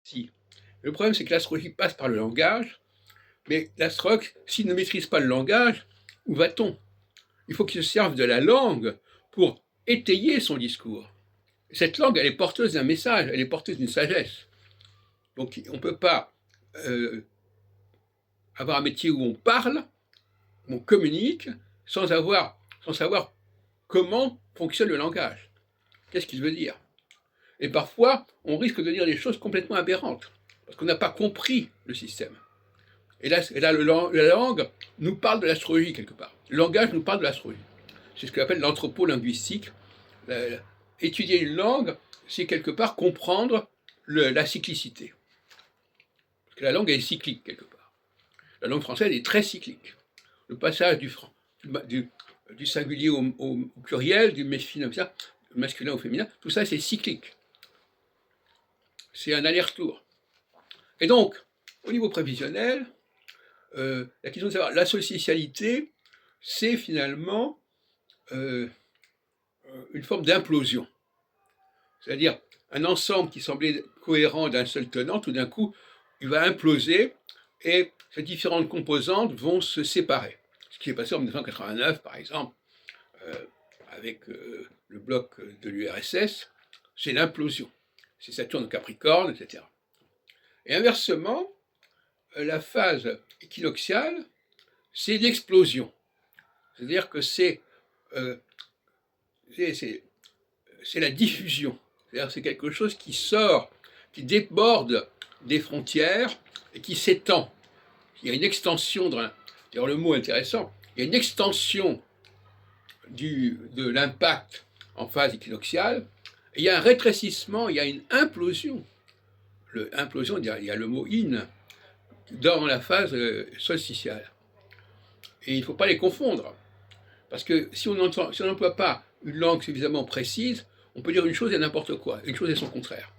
Si. Le problème, c'est que l'astrologie passe par le langage, mais l'astrologue, s'il ne maîtrise pas le langage, où va-t-on? Il faut qu'il se serve de la langue pour étayer son discours. Cette langue, elle est porteuse d'un message, elle est porteuse d'une sagesse. Donc on ne peut pas avoir un métier où on parle, où on communique, sans savoir comment fonctionne le langage. Qu'est-ce qu'il veut dire? Et parfois, on risque de dire des choses complètement aberrantes, parce qu'on n'a pas compris le système. Et là la langue nous parle de l'astrologie quelque part. Le langage nous parle de l'astrologie. C'est ce qu'on appelle l'anthropo-linguistique. Étudier une langue, c'est quelque part comprendre la cyclicité. Parce que la langue est cyclique quelque part. La langue française est très cyclique. Le passage du singulier au pluriel, du masculin au féminin, tout ça c'est cyclique. C'est un aller-retour. Et donc, au niveau prévisionnel, la question de savoir la socialité, c'est finalement une forme d'implosion. C'est-à-dire un ensemble qui semblait cohérent d'un seul tenant, tout d'un coup, il va imploser et ces différentes composantes vont se séparer. Ce qui est passé en 1989, par exemple, avec le bloc de l'URSS, c'est l'implosion. C'est Saturne au Capricorne, etc. Et inversement, la phase équinoxiale, c'est l'explosion. C'est-à-dire que c'est la diffusion. C'est-à-dire c'est quelque chose qui sort, qui déborde des frontières et qui s'étend. Il y a une extension, d'ailleurs le mot intéressant, il y a une extension de l'impact en phase équinoxiale, et il y a un rétrécissement, il y a une implosion. Implosion, il y a le mot in dans la phase solsticiale. Et il ne faut pas les confondre. Parce que si on n'emploie pas une langue suffisamment précise, on peut dire une chose et n'importe quoi, une chose et son contraire.